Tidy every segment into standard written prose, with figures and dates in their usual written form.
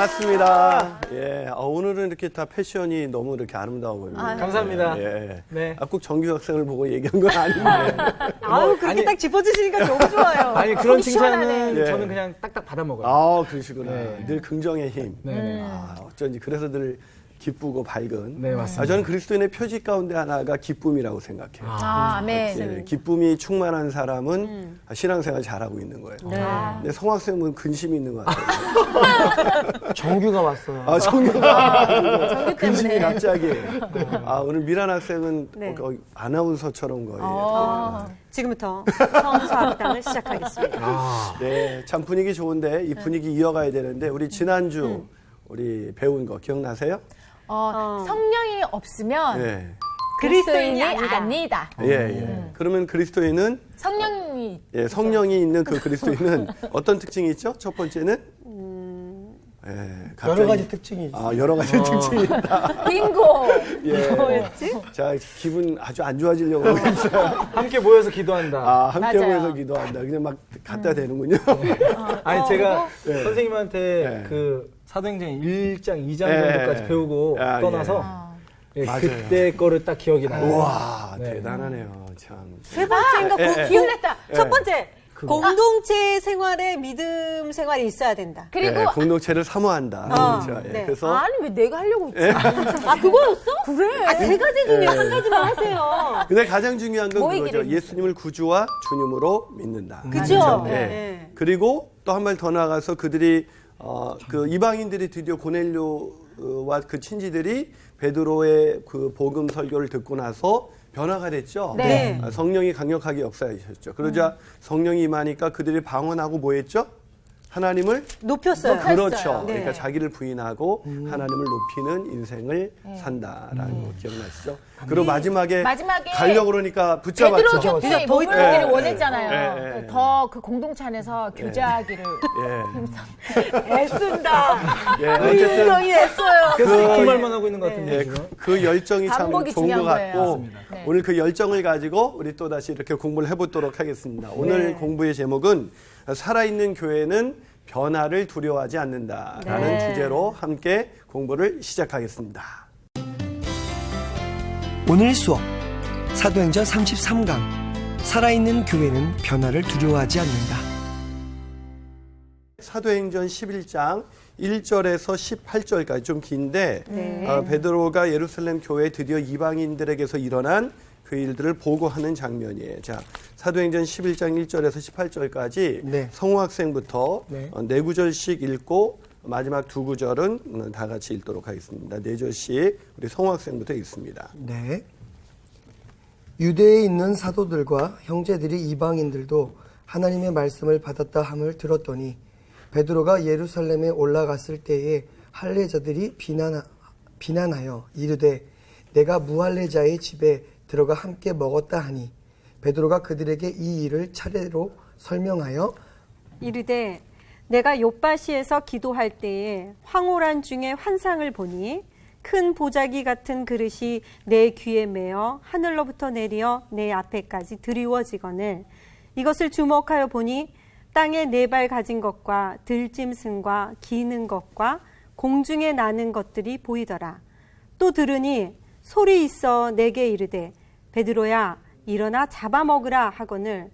반갑습니다. 예, 오늘은 이렇게 다 패션이 너무 이렇게 아름다워 보입니다. 감사합니다. 예. 네. 꼭 정규 학생을 보고 얘기한 건 아닌데. 아우, 그렇게 딱 짚어주시니까 너무 좋아요. 아니 그런 속이 시원하네. 칭찬은 예. 저는 그냥 딱딱 받아 먹어요. 아, 그러시구나. 네. 늘 긍정의 힘. 네. 어쩐지 그래서 늘 기쁘고 밝은. 네, 맞습니다. 저는 그리스도인의 표지 가운데 하나가 기쁨이라고 생각해요. 아멘. 예, 기쁨이 충만한 사람은 신앙생활 잘하고 있는 거예요. 네. 근데 성학생은 근심이 있는 것 같아요. 정규가 왔어요. 아, 정규가 정규 근심이 때문에. 갑자기. 오늘 미란 학생은 네. 거의 아나운서처럼 거의. 지금부터 성수학당을 시작하겠습니다. 네, 참 분위기 좋은데 이 분위기 이어가야 되는데 우리 지난주 우리 배운 거 기억나세요? 성령이 없으면 네. 그리스도인이 아니다. 예. 그러면 그리스도인은 성령이 성령이 있는 그 그리스도인은 어떤 특징이 있죠? 첫 번째는 갑자기, 여러 가지 특징이 있어요. 여러 가지 특징이 있다. 빙고. 예. 뭐였지? 자, 기분 아주 안 좋아지려고 하고 있어요. 함께 모여서 기도한다. 함께 맞아요. 모여서 기도한다. 그냥 막 갖다 대는군요. 아니 제가 네. 선생님한테 네. 그 사도행전 1장, 2장 정도까지 배우고 아, 떠나서 예, 맞아요. 그때 거를 딱 기억이 나요. 우와, 네. 대단하네요. 참. 세 번째인가? 기억났다. 첫 번째, 공동체 생활에 믿음 생활이 있어야 된다. 그리고 공동체를 사모한다. 그렇죠. 예, 네. 그래서 아니 왜 내가 하려고 했지? 그거였어? 그래. 세 가지 중에 한 가지만 하세요. 근데 가장 중요한 건 모이기를 그거죠. 예수님을 구주와 주님으로 믿는다. 그죠? 예. 네. 그리고 또 한 발 더 나가서 그들이 그 이방인들이 드디어 고넬료와 그 친지들이 베드로의 그 복음 설교를 듣고 나서 변화가 됐죠. 네. 성령이 강력하게 역사하셨죠. 그러자 성령이 임하니까 그들이 방언하고 뭐 했죠? 하나님을 높였어요. 그렇죠. 네. 그러니까 자기를 부인하고 하나님을 높이는 인생을 산다라는 거 기억나시죠? 그리고 마지막에 가려고 그러니까 붙잡았죠. 베드로 곁에 머무르기를 예. 원했잖아요. 예. 더 그 공동체 안에서 교제하기를 애쓴다. 예, 어쨌든 성령이 애써요. 계속 그 말만 하고 있는 것 같은데 예, 지금. 그 열정이 참 반복이 좋은 것 중요한 같고 거예요. 네. 오늘 그 열정을 가지고 우리 또 다시 이렇게 공부를 해보도록 하겠습니다. 오늘 공부의 제목은 살아있는 교회는 변화를 두려워하지 않는다라는 주제로 함께 공부를 시작하겠습니다. 오늘 수업 사도행전 33강 살아있는 교회는 변화를 두려워하지 않는다. 사도행전 11장 1절에서 18절까지 좀 긴데 베드로가 예루살렘 교회에 드디어 이방인들에게서 일어난 그 일들을 보고하는 장면이에요. 자, 사도행전 11장 1절에서 18절까지 네. 성우학생부터 네. 네 구절씩 읽고 마지막 두 구절은 다 같이 읽도록 하겠습니다. 네 절씩 우리 성우학생부터 읽습니다. 네. 유대에 있는 사도들과 형제들이 이방인들도 하나님의 말씀을 받았다 함을 들었더니 베드로가 예루살렘에 올라갔을 때에 할례자들이 비난하여 이르되 내가 무할례자의 집에 들어가 함께 먹었다 하니 베드로가 그들에게 이 일을 차례로 설명하여 이르되 내가 욥바시에서 기도할 때에 황홀한 중에 환상을 보니 큰 보자기 같은 그릇이 내 귀에 매어 하늘로부터 내려 내 앞에까지 드리워지거늘 이것을 주목하여 보니 땅에 네 발 가진 것과 들짐승과 기는 것과 공중에 나는 것들이 보이더라. 또 들으니 소리 있어 내게 이르되 베드로야 일어나 잡아먹으라 하거늘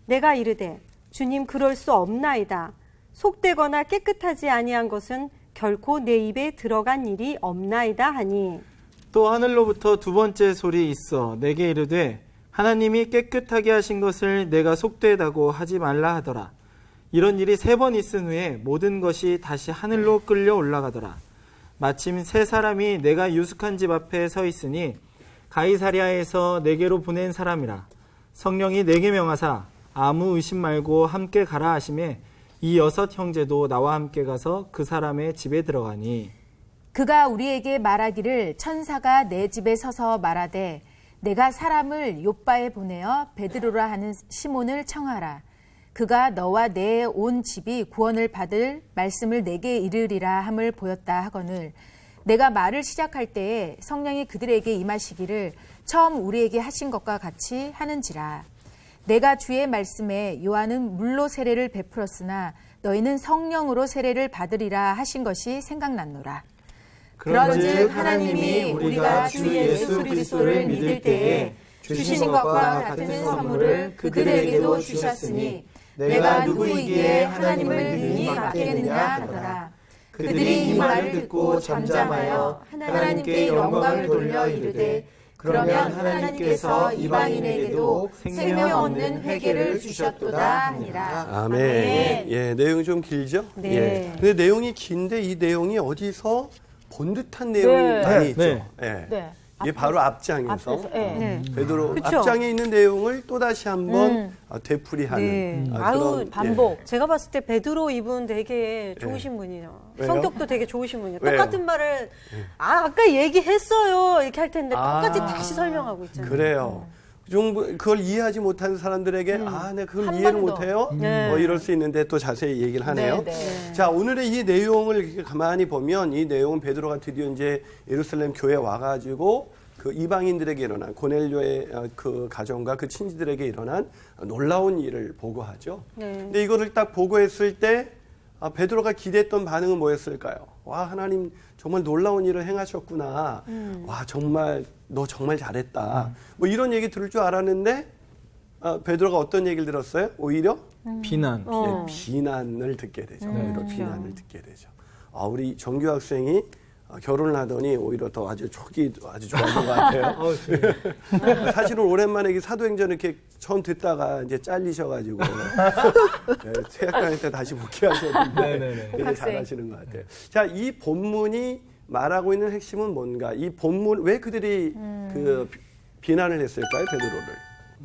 내가 이르되 주님 그럴 수 없나이다. 속되거나 깨끗하지 아니한 것은 결코 내 입에 들어간 일이 없나이다 하니 또 하늘로부터 두 번째 소리 있어 내게 이르되 하나님이 깨끗하게 하신 것을 내가 속되다고 하지 말라 하더라. 이런 일이 세 번 있은 후에 모든 것이 다시 하늘로 끌려 올라가더라. 마침 세 사람이 내가 유숙한 집 앞에 서 있으니 가이사랴에서 내게로 보낸 사람이라. 성령이 내게 명하사 아무 의심 말고 함께 가라 하시매 이 여섯 형제도 나와 함께 가서 그 사람의 집에 들어가니 그가 우리에게 말하기를 천사가 내 집에 서서 말하되 내가 사람을 욥바에 보내어 베드로라 하는 시몬을 청하라. 그가 너와 내 온 집이 구원을 받을 말씀을 내게 이르리라 함을 보였다 하거늘 내가 말을 시작할 때에 성령이 그들에게 임하시기를 처음 우리에게 하신 것과 같이 하는지라. 내가 주의 말씀에 요한은 물로 세례를 베풀었으나 너희는 성령으로 세례를 받으리라 하신 것이 생각났노라. 그런즉 하나님이 우리가 주 예수 그리스도를 믿을 때에 주신 것과 같은 선물을 그들에게도 주셨으니 내가 누구이기에 하나님을 능히 맡겠느냐 하더라. 그들이 이 말을 듣고 잠잠하여 하나님께 영광을 돌려 이르되 그러면 하나님께서 이방인에게도 생명 얻는 회개를 주셨도다 하니라. 아멘. 예, 내용이 좀 길죠? 네. 예. 근데 내용이 긴데 이 내용이 어디서 본 듯한 내용이 네. 많이 있죠. 네. 예. 네. 이게 바로 앞장에서 앞에서, 예. 네. 베드로 그쵸? 앞장에 있는 내용을 또 다시 한번 되풀이하는 네. 그런 아유, 반복. 제가 봤을 때 베드로 이분 되게 좋으신 분이에요. 왜요? 성격도 되게 좋으신 분이에요. 왜요? 똑같은 말을 아까 얘기했어요 이렇게 할 텐데 아. 똑같이 다시 설명하고 있잖아요. 그래요. 좀 그걸 이해하지 못하는 사람들에게 내가 그걸 한 이해를 번 더. 못해요. 네. 이럴 수 있는데 또 자세히 얘기를 하네요. 네, 네. 자, 오늘의 이 내용을 이렇게 가만히 보면 이 내용은 베드로가 드디어 이제 예루살렘 교회에 와가지고 그 이방인들에게 일어난 고넬료의 그 가정과 그 친지들에게 일어난 놀라운 일을 보고하죠. 네. 근데 이거를 딱 보고했을 때 베드로가 기대했던 반응은 뭐였을까요? 와, 하나님 정말 놀라운 일을 행하셨구나. 와, 정말 너 정말 잘했다. 뭐 이런 얘기 들을 줄 알았는데 베드로가 어떤 얘기를 들었어요? 오히려 비난. 어. 비난을 듣게 되죠. 오히려 비난을 듣게 되죠. 우리 정규 학생이 결혼을 하더니 오히려 더 아주 촉이 아주 좋아진 것 같아요. 사실은 오랜만에 이 사도행전 이렇게 처음 듣다가 이제 잘리셔가지고 체육관한테 다시 복귀하셨는데 네네네. 되게 잘하시는 것 같아요. 자, 이 본문이 말하고 있는 핵심은 뭔가? 이 본문 왜 그들이 그 비난을 했을까요? 베드로를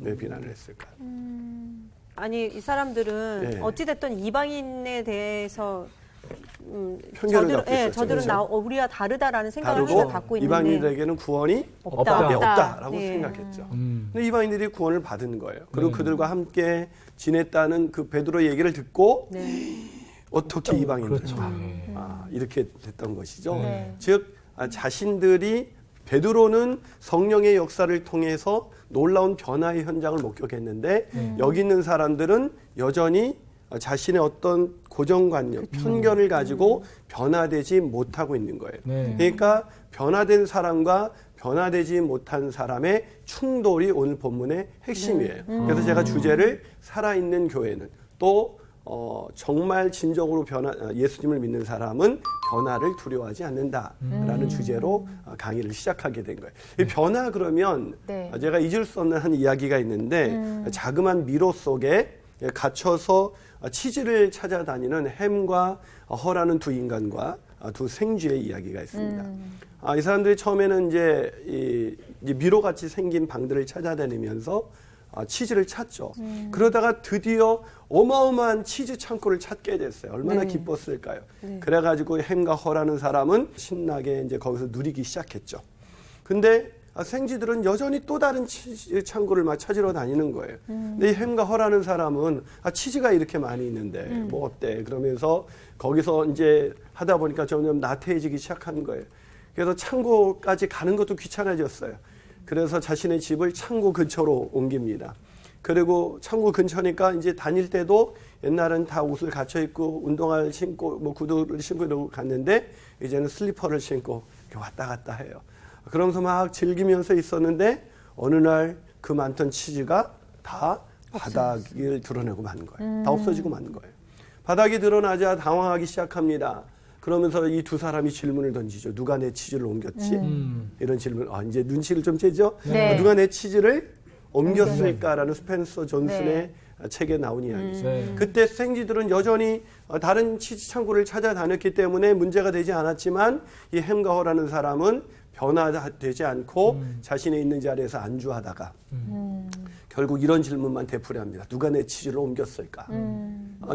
왜 비난을 했을까요? 아니 이 사람들은 네. 어찌됐든 이방인에 대해서 편견을 갖고 있었죠. 저들은 그렇죠? 우리와 다르다라는 생각을 항상 다르고 갖고 있는데 이방인들에게는 구원이 없다. 없다라고 네. 생각했죠. 근데 이방인들이 구원을 받은 거예요. 그리고 그들과 함께 지냈다는 그 베드로 얘기를 듣고 어떻게 이방인들 그렇죠. 이렇게 됐던 것이죠. 네. 즉 자신들이 베드로는 성령의 역사를 통해서 놀라운 변화의 현장을 목격했는데 여기 있는 사람들은 여전히 자신의 어떤 고정관념, 편견을 가지고 변화되지 못하고 있는 거예요. 네. 그러니까 변화된 사람과 변화되지 못한 사람의 충돌이 오늘 본문의 핵심이에요. 그래서 제가 주제를 살아있는 교회는 또 정말 진정으로 예수님을 믿는 사람은 변화를 두려워하지 않는다라는 주제로 강의를 시작하게 된 거예요. 이 변화 그러면 네. 제가 잊을 수 없는 한 이야기가 있는데 자그마한 미로 속에 갇혀서 치즈를 찾아다니는 햄과 허라는 두 인간과 두 생쥐의 이야기가 있습니다. 이 사람들이 처음에는 이제 미로같이 생긴 방들을 찾아다니면서 치즈를 찾죠. 그러다가 드디어 어마어마한 치즈 창고를 찾게 됐어요. 얼마나 기뻤을까요? 그래가지고 햄과 허라는 사람은 신나게 이제 거기서 누리기 시작했죠. 근데 생쥐들은 여전히 또 다른 치즈 창고를 막 찾으러 다니는 거예요. 근데 이 햄과 허라는 사람은 치즈가 이렇게 많이 있는데 뭐 어때? 그러면서 거기서 이제 하다 보니까 점점 나태해지기 시작한 거예요. 그래서 창고까지 가는 것도 귀찮아졌어요. 그래서 자신의 집을 창고 근처로 옮깁니다. 그리고 창고 근처니까 이제 다닐 때도 옛날은 다 옷을 갖춰 입고 운동화를 신고 뭐 구두를 신고 이러고 갔는데 이제는 슬리퍼를 신고 이렇게 왔다 갔다 해요. 그러면서 막 즐기면서 있었는데 어느 날 그 많던 치즈가 다 바닥을 드러내고 만 거예요. 다 없어지고 만 거예요. 바닥이 드러나자 당황하기 시작합니다. 그러면서 이 두 사람이 질문을 던지죠. 누가 내 치즈를 옮겼지? 이런 질문. 이제 눈치를 좀 채죠? 네. 누가 내 치즈를 옮겼을까라는 스펜서 존슨의 책에 나온 이야기죠. 네. 그때 생쥐들은 여전히 다른 치즈 창고를 찾아다녔기 때문에 문제가 되지 않았지만 이 햄과 허라는 사람은 변화되지 않고 자신의 있는 자리에서 안주하다가 결국 이런 질문만 되풀이합니다. 누가 내 치즈를 옮겼을까?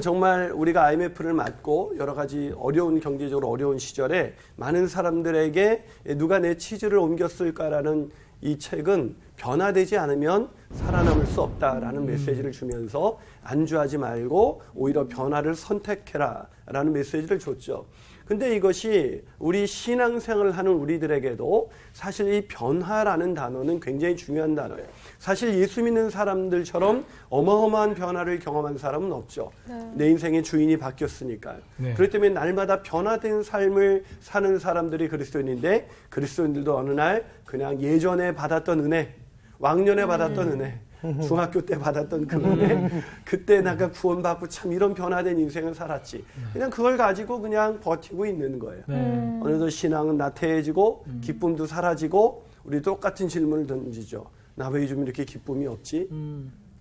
정말 우리가 IMF를 맞고 여러 가지 어려운 경제적으로 어려운 시절에 많은 사람들에게 누가 내 치즈를 옮겼을까라는 이 책은 변화되지 않으면 살아남을 수 없다라는 메시지를 주면서 안주하지 말고 오히려 변화를 선택해라라는 메시지를 줬죠. 근데 이것이 우리 신앙생활을 하는 우리들에게도 사실 이 변화라는 단어는 굉장히 중요한 단어예요. 사실 예수 믿는 사람들처럼 어마어마한 변화를 경험한 사람은 없죠. 내 인생의 주인이 바뀌었으니까요. 네. 그렇기 때문에 날마다 변화된 삶을 사는 사람들이 그리스도인인데 그리스도인들도 어느 날 그냥 예전에 받았던 은혜, 왕년에 받았던 은혜, 중학교 때 받았던 그 은혜, 그때 내가 구원받고 참 이런 변화된 인생을 살았지. 그냥 그걸 가지고 그냥 버티고 있는 거예요. 어느덧 신앙은 나태해지고 기쁨도 사라지고 우리 똑같은 질문을 던지죠. 나 왜 요즘 이렇게 기쁨이 없지?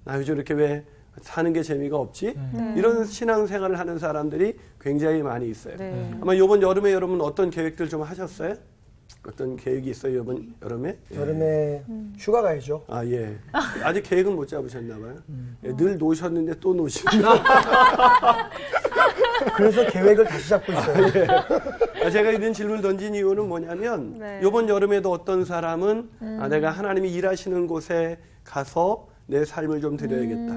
나 요즘 이렇게 왜 사는 게 재미가 없지? 이런 신앙생활을 하는 사람들이 굉장히 많이 있어요. 네. 아마 이번 여름에 여러분 어떤 계획들 좀 하셨어요? 어떤 계획이 있어요, 이번 여름에? 여름에 휴가 가야죠. 아, 예. 아직 계획은 못 잡으셨나 봐요. 예, 늘 놓으셨는데 또 놓으시고. 그래서 계획을 다시 잡고 있어요. 제가 이런 질문을 던진 이유는 뭐냐면 네. 이번 여름에도 어떤 사람은 내가 하나님이 일하시는 곳에 가서 내 삶을 좀 드려야겠다.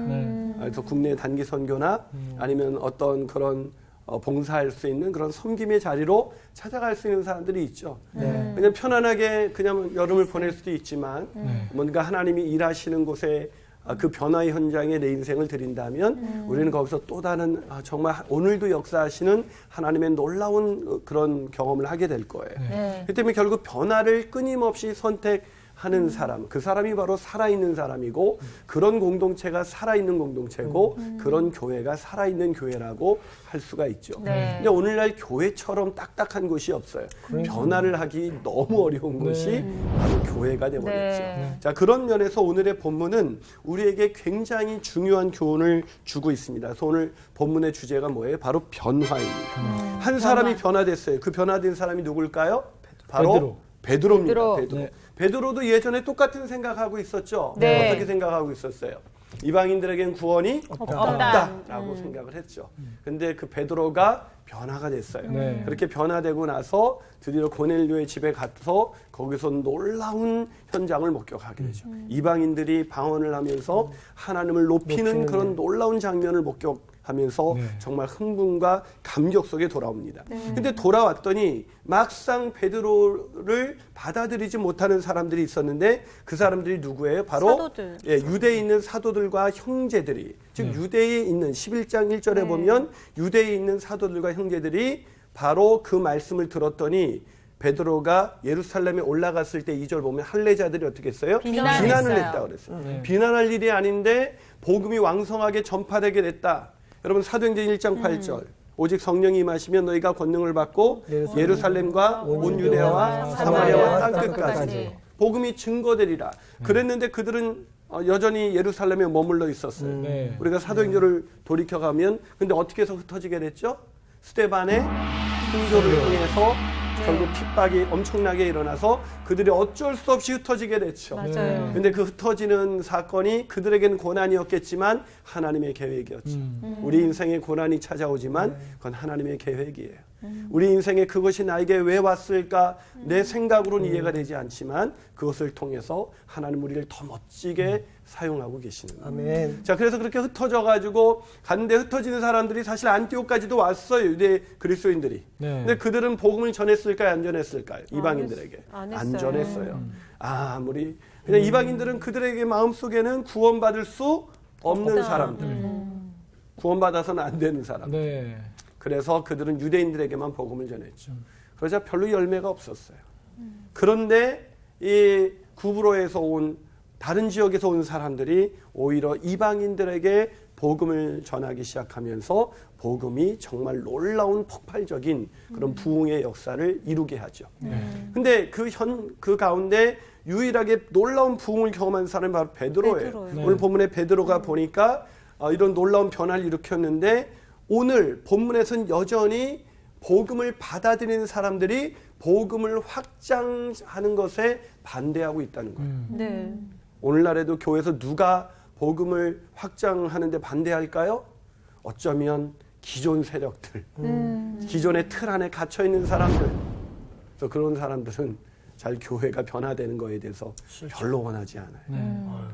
그래서 국내 단기 선교나 아니면 어떤 그런 봉사할 수 있는 그런 섬김의 자리로 찾아갈 수 있는 사람들이 있죠. 그냥 편안하게 그냥 여름을 보낼 수도 있지만 뭔가 하나님이 일하시는 곳에 그 변화의 현장에 내 인생을 드린다면 우리는 거기서 또 다른 정말 오늘도 역사하시는 하나님의 놀라운 그런 경험을 하게 될 거예요. 그렇기 때문에 결국 변화를 끊임없이 선택하는 사람, 그 사람이 바로 살아있는 사람이고 그런 공동체가 살아있는 공동체고 그런 교회가 살아있는 교회라고 할 수가 있죠. 근데 오늘날 교회처럼 딱딱한 곳이 없어요. 변화를 하기 너무 어려운 곳이 바로 교회가 되어버렸죠. 자, 그런 면에서 오늘의 본문은 우리에게 굉장히 중요한 교훈을 주고 있습니다. 그래서 오늘 본문의 주제가 뭐예요? 바로 변화입니다. 한 사람이 변화됐어요. 그 변화된 사람이 누굴까요? 바로 베드로입니다. 베드로. 베드로도 예전에 똑같은 생각하고 있었죠. 네. 어떻게 생각하고 있었어요? 이방인들에겐 구원이 없다라고 생각을 했죠. 근데 그 베드로가 변화가 됐어요. 그렇게 변화되고 나서 드디어 고넬료의 집에 가서 거기서 놀라운 현장을 목격하게 되죠. 이방인들이 방언을 하면서 하나님을 높이는 그런 놀라운 장면을 목격하면서 정말 흥분과 감격 속에 돌아옵니다. 근데 돌아왔더니 막상 베드로를 받아들이지 못하는 사람들이 있었는데 그 사람들이 누구예요? 바로 사도들. 예, 유대에 있는 사도들과 형제들이, 즉 유대에 있는 11장 1절에 보면 유대에 있는 사도들과 형제들이 바로 그 말씀을 들었더니 베드로가 예루살렘에 올라갔을 때 2절 보면 할례자들이 어떻게 했어요? 비난을 했다고 그랬어요. 비난할 일이 아닌데 복음이 왕성하게 전파되게 됐다. 여러분 사도행전 1장 8절 오직 성령이 임하시면 너희가 권능을 받고 예루살렘과 온 유대와 사마리아와 땅끝까지 복음이 증거되리라. 그랬는데 그들은 여전히 예루살렘에 머물러 있었어요. 우리가 사도행전을 돌이켜가면 근데 어떻게 해서 흩어지게 됐죠? 스데반의 순교를 통해서 결국 핍박이 엄청나게 일어나서 그들이 어쩔 수 없이 흩어지게 됐죠. 맞아요. 근데 그 흩어지는 사건이 그들에게는 고난이었겠지만 하나님의 계획이었죠. 우리 인생에 고난이 찾아오지만 그건 하나님의 계획이에요. 우리 인생에 그것이 나에게 왜 왔을까 내 생각으로는 이해가 되지 않지만 그것을 통해서 하나님 우리를 더 멋지게 사용하고 계시는 거예요. 아멘. 자, 그래서 그렇게 흩어져가지고 갔는데 흩어지는 사람들이 사실 안티옥까지도 왔어요. 유대 그리스도인들이. 근데 그들은 복음을 전했을까요? 안 전했을까요? 이방인들에게. 안 안 했어요. 전했어요. 아무리 그냥 이방인들은 그들에게 마음속에는 구원받을 수 없는 사람들. 구원받아서는 안 되는 사람들. 그래서 그들은 유대인들에게만 복음을 전했죠. 그러자 별로 열매가 없었어요. 그런데 이 구브로에서 온 다른 지역에서 온 사람들이 오히려 이방인들에게 복음을 전하기 시작하면서 복음이 정말 놀라운 폭발적인 그런 부흥의 역사를 이루게 하죠. 근데 그 가운데 유일하게 놀라운 부흥을 경험한 사람이 바로 베드로예요. 오늘 본문에 베드로가 보니까 이런 놀라운 변화를 일으켰는데 오늘 본문에서는 여전히 복음을 받아들이는 사람들이 복음을 확장하는 것에 반대하고 있다는 거예요. 네. 오늘날에도 교회에서 누가 복음을 확장하는데 반대할까요? 어쩌면 기존 세력들, 기존의 틀 안에 갇혀 있는 사람들. 그래서 그런 사람들은 잘 교회가 변화되는 거에 대해서 별로 원하지 않아요.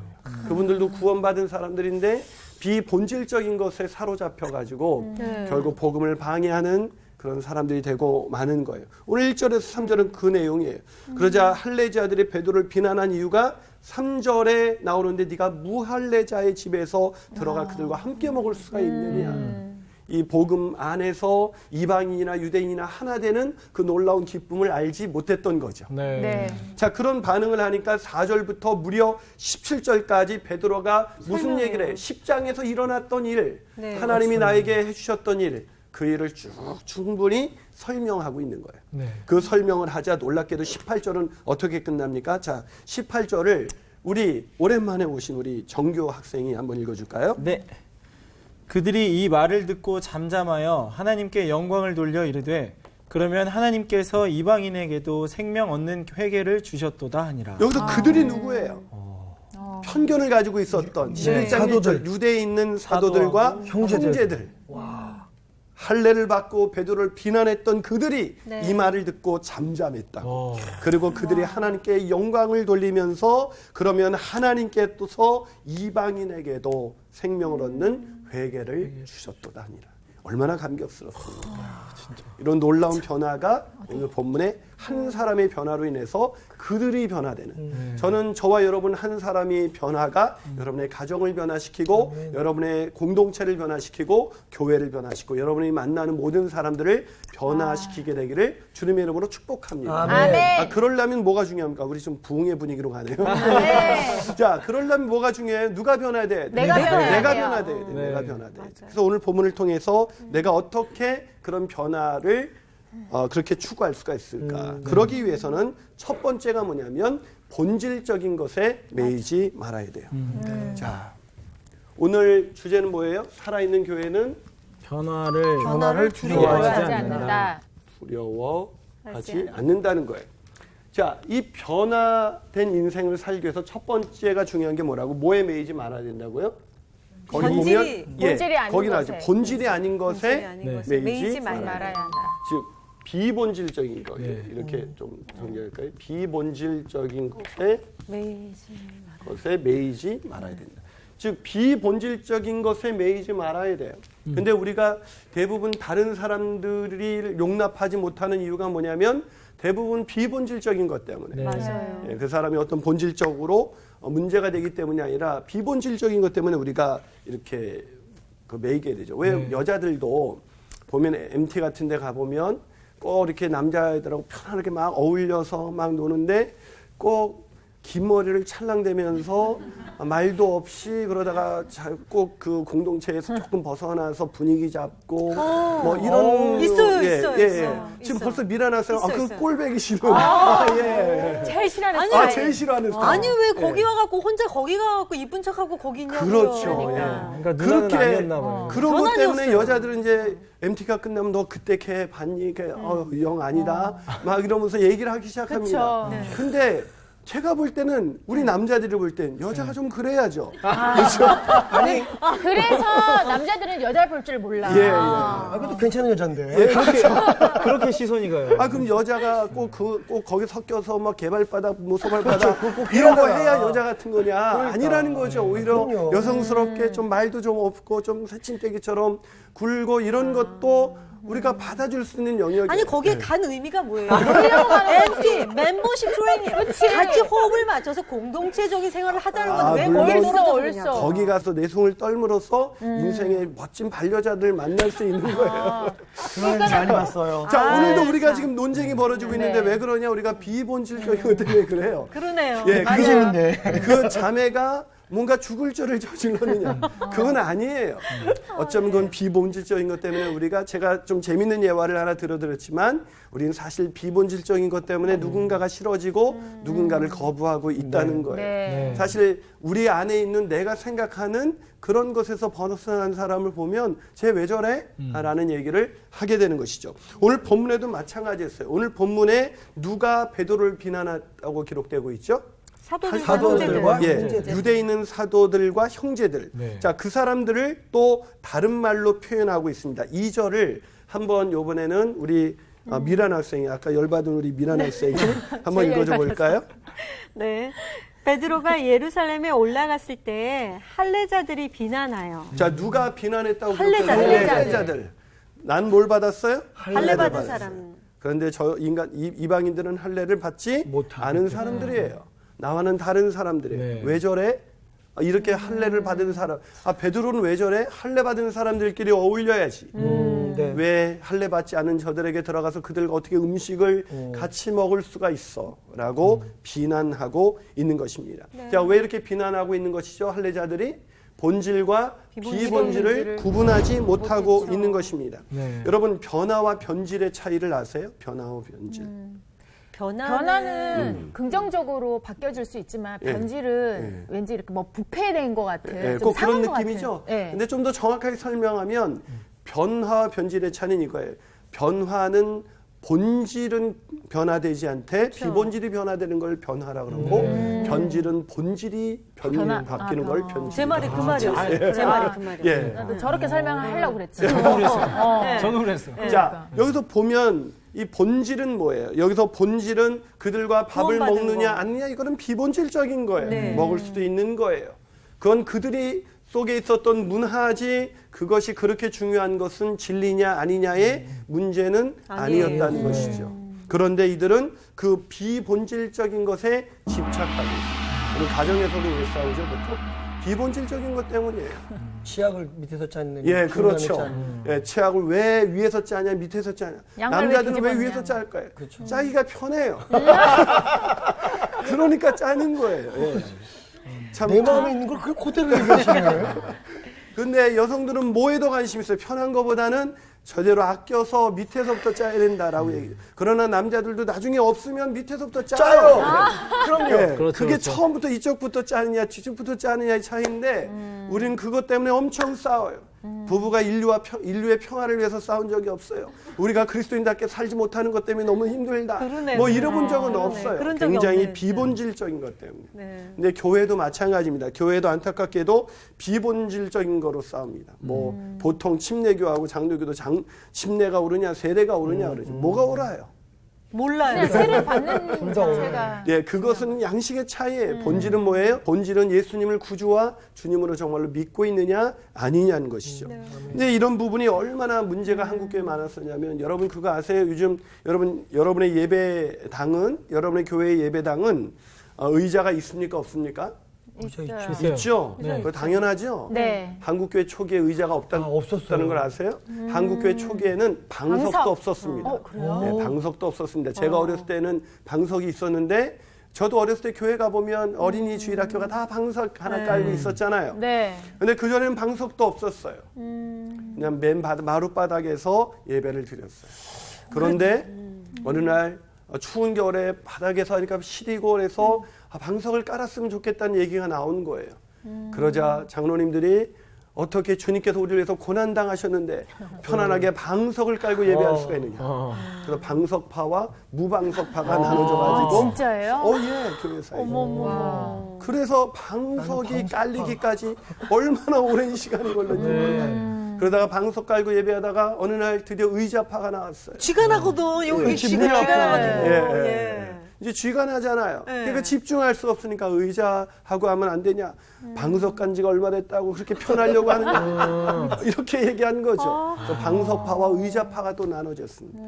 그분들도 구원받은 사람들인데 비본질적인 것에 사로잡혀가지고 결국 복음을 방해하는 그런 사람들이 되고 마는 거예요. 오늘 1절에서 3절은 그 내용이에요. 그러자 할례자들이 베드로를 비난한 이유가 3절에 나오는데 네가 무할례자의 집에서 들어가 그들과 함께 먹을 수가 있느냐. 이 복음 안에서 이방인이나 유대인이나 하나 되는 그 놀라운 기쁨을 알지 못했던 거죠. 네. 네. 자, 그런 반응을 하니까 4절부터 무려 17절까지 베드로가 무슨 설명해요. 얘기를 해요? 10장에서 일어났던 일, 네, 하나님이 나에게 해주셨던 일, 그 일을 쭉 충분히 설명하고 있는 거예요. 네. 그 설명을 하자 놀랍게도 18절은 어떻게 끝납니까? 자, 18절을 우리 오랜만에 오신 우리 정교 학생이 한번 읽어줄까요? 네. 그들이 이 말을 듣고 잠잠하여 하나님께 영광을 돌려 이르되 그러면 하나님께서 이방인에게도 생명 얻는 회개를 주셨도다 하니라. 여기서 그들이 누구예요? 편견을 가지고 있었던 11장 사도들. 1절 유대에 있는 사도들과 형제들. 형제들. 할례를 받고 베드로를 비난했던 그들이 네. 이 말을 듣고 잠잠했다. 그리고 그들이 하나님께 영광을 돌리면서 그러면 하나님께서 이방인에게도 생명을 얻는 회개를 주셨도다 하니라. 얼마나 감격스럽습니까? 이런 놀라운 변화가 오늘 본문에 한 사람의 변화로 인해서 그들이 변화되는. 저는 저와 여러분 한 사람이 변화가 여러분의 가정을 변화시키고 여러분의 공동체를 변화시키고 교회를 변화시키고 여러분이 만나는 모든 사람들을 변화시키게 되기를 주님의 이름으로 축복합니다. 아멘. 그러려면 뭐가 중요합니까? 우리 좀 부흥의 분위기로 가네요. 네. 자, 그러려면 뭐가 중요해요? 누가 변화돼야 돼? 내가 변화해야 내가 돼요. 변화돼야 돼. 네. 내가 변화돼야 돼. 그래서 오늘 본문을 통해서 내가 어떻게 그런 변화를 그렇게 추구할 수가 있을까? 그러기 위해서는 첫 번째가 뭐냐면 본질적인 것에 매이지 말아야 돼요. 자, 오늘 주제는 뭐예요? 살아있는 교회는 변화를 두려워하지 않는다. 두려워하지 않는다는 거예요. 자, 이 변화된 인생을 살기 위해서 첫 번째가 중요한 게 뭐라고? 뭐에 매이지 말아야 된다고요? 거기 본질이, 보면 본질이 아닌 거기 것에. 나오죠. 본질이 아닌 본질이 것에 아닌 네. 것에 매이지 매이지 말아야 말아야 말아야 한다. 즉 비본질적인 거 네. 이렇게 좀 정리할까요? 비본질적인 것에 매이지 말아야 된다. 즉 비본질적인 것에 매이지 말아야 돼요. 근데 우리가 대부분 다른 사람들이 용납하지 못하는 이유가 뭐냐면 대부분 비본질적인 것 때문에 네. 맞아요. 그 사람이 어떤 본질적으로 문제가 되기 때문이 아니라 비본질적인 것 때문에 우리가 이렇게 매이게 되죠. 왜 네. 여자들도 보면 MT 같은 데 가보면 꼭 이렇게 남자애들하고 편하게 막 어울려서 막 노는데 꼭 긴 머리를 찰랑대면서 말도 없이 그러다가 꼭 그 공동체에서 조금 벗어나서 분위기 잡고 뭐 이런 있어요. 지금 있어요. 벌써 밀어놨어요. 있어요, 그 있어요. 꼴배기 싫어. 예. 제일 싫어하는 아니, 스타일. 제일 싫어하는 스타일. 아니 왜 예. 거기 와갖고 혼자 거기 가갖고 이쁜 척하고 거기 있냐고요. 그렇죠. 그러니까 누나는 그렇게 아니었나 봐요. 그런 것 전 때문에 아니었어요. 여자들은 이제 MT가 끝나면 너 그때 걔 봤니? 걔 영 아니다. 막 이러면서 얘기를 하기 시작합니다. 그쵸. 근데 제가 볼 때는 우리 남자들이 볼 땐 여자가 좀 그래야죠. 그래서 남자들은 여자를 볼 줄 몰라. 예, 예. 그래도 괜찮은 여잔데. 그렇게 시선이 가요. 그럼 여자가 꼭 거기 섞여서 막 개발바닥, 뭐 소발바닥 이런 거 해야 여자 같은 거냐? 아니라는 거죠. 오히려 그럼요. 여성스럽게 좀 말도 좀 없고 좀 새침대기처럼 굴고 이런 것도 우리가 받아줄 수 있는 영역이에요. 아니 거기에 간 의미가 뭐예요? MT 멤버십 트레이닝. 같이 호흡을 맞춰서 공동체적인 생활을 하자는 건데 왜 물론 거기를 떨어져 옳소. 그러냐고. 거기 가서 내숭을 떨므로써 인생의 멋진 반려자들 만날 수 있는 거예요. 그런 일 많이 봤어요. 자, 오늘도 우리가 지금 논쟁이 벌어지고 있는데 네. 왜 그러냐? 우리가 비본질적인 것 때문에 그래요. 그러네요. 예, 그게 재밌네. 그 자매가 뭔가 죽을 죄를 저질렀느냐? 그건 아니에요. 어쩌면 그건 비본질적인 것 때문에 우리가 제가 좀 재밌는 예화를 하나 들어드렸지만 우리는 사실 비본질적인 것 때문에 누군가가 싫어지고 누군가를 거부하고 있다는 거예요. 네. 사실 우리 안에 있는 내가 생각하는 그런 것에서 벗어난 사람을 보면 쟤 왜 저래? 라는 얘기를 하게 되는 것이죠. 오늘 본문에도 마찬가지였어요. 오늘 본문에 누가 베드로를 비난했다고 기록되고 있죠? 사도들과 형제들. 예, 유대에 있는 사도들과 형제들. 네. 자, 그 사람들을 또 다른 말로 표현하고 있습니다. 2절을 한번 요번에는 우리 미란 학생이 아까 열받은 우리 미란 학생이 한번 읽어줘 볼까요? 네. 베드로가 예루살렘에 올라갔을 때 할례자들이 비난하여 자, 누가 비난했다고 할례자들. 기록되는 할례자들. 난 뭘 받았어요? 할례 받은 받았어요. 사람. 그런데 저 이방인들은 할례를 받지 않은 사람들이에요. 나와는 다른 사람들이에요. 네. 왜 저래? 이렇게 할례를 받은 사람. 베드로는 왜 저래? 할례 받은 사람들끼리 어울려야지. 네. 왜 할례 받지 않은 저들에게 들어가서 그들과 어떻게 음식을 같이 먹을 수가 있어? 라고 비난하고 있는 것입니다. 자, 왜 이렇게 비난하고 있는 것이죠? 할례자들이 본질과 비본질을 구분하지 못하고 있는 것입니다. 네. 여러분, 변화와 변질의 차이를 아세요? 변화와 변질. 변화는 긍정적으로 바뀌어질 수 있지만 예. 변질은 왠지 이렇게 뭐 부패된 것 같은 예, 좀 꼭 그런 상한 것 느낌이죠. 같은. 예. 근데 좀 더 정확하게 설명하면 변화와 변질의 차이는 이거예요. 변화는 본질은 변화되지 않되 비본질이 변화되는 걸 변화라 그러고 변질은 본질이 바뀌는 걸 변질. 제 말이 그 말이었어요. 제 말이 그 말이었어요. 예. 나도 저렇게 설명하려고 그랬지. 저도 그랬어요. 저도 그랬어. 자, 여기서 보면 이 본질은 뭐예요? 여기서 본질은 그들과 밥을 구원받은 먹느냐 거. 아니냐 이거는 비본질적인 거예요. 네. 먹을 수도 있는 거예요. 그건 그들이 속에 있었던 문화지 그것이 그렇게 중요한 것은 진리냐 아니냐의 문제는 아니었다는 것이죠. 그런데 이들은 그 비본질적인 것에 집착하고 있어요. 우리 가정에서도 왜 싸우죠? 보통 비본질적인 것 때문이에요. 치약을 밑에서 짜는. 예, 그렇죠. 예, 치약을 왜 위에서 짜냐, 밑에서 짜냐. 양말 남자들은 왜 왜 뒤집었냐. 위에서 짤까요? 그렇죠. 짜기가 편해요. 그러니까 짜는 거예요. 예. 참. 내 마음에 있는 걸 그걸 그대로 얘기하시네. 근데 여성들은 뭐에 더 관심 있어요? 편한 것보다는 저대로 아껴서 밑에서부터 짜야 된다라고 얘기해요. 그러나 남자들도 나중에 없으면 밑에서부터 짜요. 그럼요. 예, 그렇죠, 그게 그렇죠. 처음부터 이쪽부터 짜느냐 뒤쪽부터 짜느냐의 차이인데 우리는 그것 때문에 엄청 싸워요. 부부가 인류의 평화를 위해서 싸운 적이 없어요. 우리가 그리스도인답게 살지 못하는 것 때문에 너무 힘들다. 그러네. 뭐 이래본 적은 그러네. 없어요. 그런 적이 굉장히 없네. 비본질적인 것 때문에. 네. 근데 교회도 마찬가지입니다. 교회도 안타깝게도 비본질적인 거로 싸웁니다. 뭐 보통 침례교하고 장로교도 침례가 오르냐 세례가 오르냐 그러죠. 뭐가 오라요? 몰라요. 그냥 세를 받는 자체가 예, 그것은 양식의 차이예요. 본질은 뭐예요? 본질은 예수님을 구주와 주님으로 정말로 믿고 있느냐 아니냐는 것이죠. 근데 이런 부분이 얼마나 문제가 한국교회에 많았었냐면 여러분 그거 아세요? 요즘 여러분의 예배당은 여러분의 교회의 예배당은 의자가 있습니까 없습니까? 있어요. 있어요. 있죠. 네. 그거 당연하죠. 네. 한국교회 초기에 의자가 없었어요. 없다는 걸 아세요? 한국교회 초기에는 방석도 방석. 없었습니다. 그래요? 네, 방석도 없었습니다. 제가 어렸을 때는 방석이 있었는데 저도 어렸을 때 교회 가보면 어린이 주일학교가 다 방석 하나 깔고 있었잖아요. 네. 근데 그전에는 방석도 없었어요. 그냥 맨 마룻바닥에서 예배를 드렸어요. 그런데 어느 날 추운 겨울에 바닥에서 하니까 시리고 그래서 방석을 깔았으면 좋겠다는 얘기가 나온 거예요. 그러자 장로님들이 어떻게 주님께서 우리를 위해서 고난당하셨는데 편안하게 방석을 깔고 예배할 수가 있느냐. 그래서 방석파와 무방석파가 나눠져가지고 진짜예요? 예, 교회사에. 와. 그래서 방석이 깔리기까지 얼마나 오랜 시간이 걸렸는지 몰라요. 그러다가 방석 깔고 예배하다가 어느 날 드디어 의자파가 나왔어요. 쥐가 나거든. 여기 쥐가 나가지고. 예. 이제 쥐가 나잖아요. 그러니까 집중할 수 없으니까 의자하고 하면 안 되냐. 방석 간 지가 얼마 됐다고 그렇게 편하려고 하느냐. 이렇게 얘기한 거죠. 그래서 방석파와 의자파가 또 나눠졌습니다.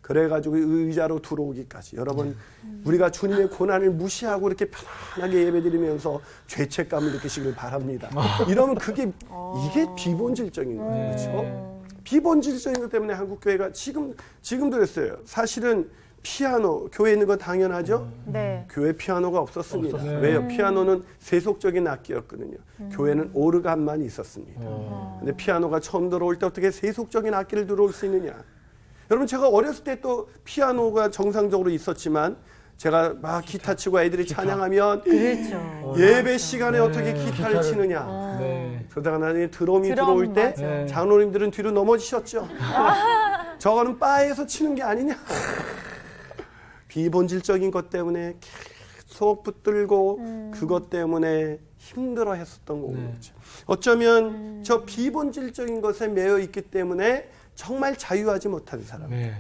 그래가지고 의자로 들어오기까지. 여러분, 우리가 주님의 고난을 무시하고 이렇게 편안하게 예배드리면서 죄책감을 느끼시길 바랍니다. 이러면 이게 비본질적인 거예요. 그렇죠? 비본질적인 것 때문에 한국교회가 지금도 그랬어요. 사실은 피아노, 교회에 있는 건 당연하죠? 네. 교회 피아노가 없었습니다. 왜요? 피아노는 세속적인 악기였거든요. 교회는 오르간만 있었습니다. 근데 피아노가 처음 들어올 때 어떻게 세속적인 악기를 들어올 수 있느냐? 여러분 제가 어렸을 때 또 피아노가 정상적으로 있었지만 제가 막 기타 치고 애들이 찬양하면 그렇죠. 예배 시간에 어떻게 기타를 치느냐. 네. 그러다가 나중에 드럼이 드럼, 들어올 때 맞아. 장로님들은 뒤로 넘어지셨죠. 저거는 바에서 치는 게 아니냐. 비본질적인 것 때문에 계속 붙들고 그것 때문에 힘들어 했었던 거죠. 어쩌면 저 비본질적인 것에 매여 있기 때문에 정말 자유하지 못한 사람. 네.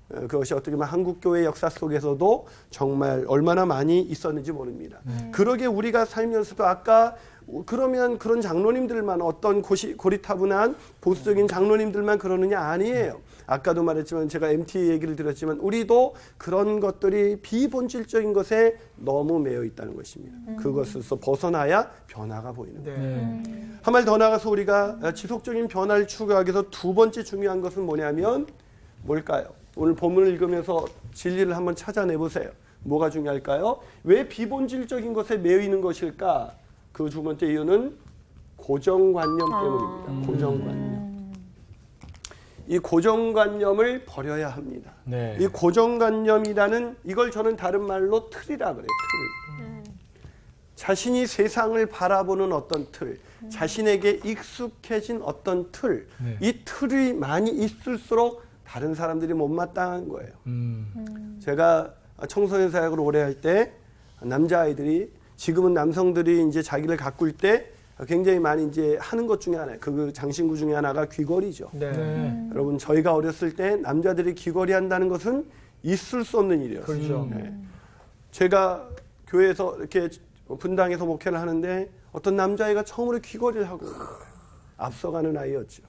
그것이 어떻게 보면 한국교회 역사 속에서도 정말 얼마나 많이 있었는지 모릅니다. 그러게 우리가 살면서도 아까 그러면 그런 장로님들만 어떤 고리타분한 보수적인 장로님들만 그러느냐? 아니에요. 아까도 말했지만 제가 MT 얘기를 드렸지만 우리도 그런 것들이 비본질적인 것에 너무 매여 있다는 것입니다. 그것에서 벗어나야 변화가 보이는 거예요. 네. 한 말 더 나가서 우리가 지속적인 변화를 추구하기 위해서 두 번째 중요한 것은 뭐냐면 뭘까요? 오늘 본문을 읽으면서 진리를 한번 찾아내 보세요. 뭐가 중요할까요? 왜 비본질적인 것에 매여 있는 것일까? 그 두 번째 이유는 고정관념 때문입니다. 고정관념. 이 고정관념을 버려야 합니다. 네. 이 고정관념이라는 이걸 저는 다른 말로 틀이라 그래요. 틀. 자신이 세상을 바라보는 어떤 틀, 자신에게 익숙해진 어떤 틀, 네. 이 틀이 많이 있을수록 다른 사람들이 못마땅한 거예요. 제가 청소년 사역을 오래 할 때 남자아이들이 지금은 남성들이 이제 자기를 가꿀 때 굉장히 많이 이제 하는 것 중에 하나, 그 장신구 중에 하나가 귀걸이죠. 네. 네. 여러분 저희가 어렸을 때 남자들이 귀걸이 한다는 것은 있을 수 없는 일이었어요. 그렇죠. 네. 제가 교회에서 이렇게 분당에서 목회를 하는데 어떤 남자아이가 처음으로 귀걸이를 하고 앞서가는 아이였죠.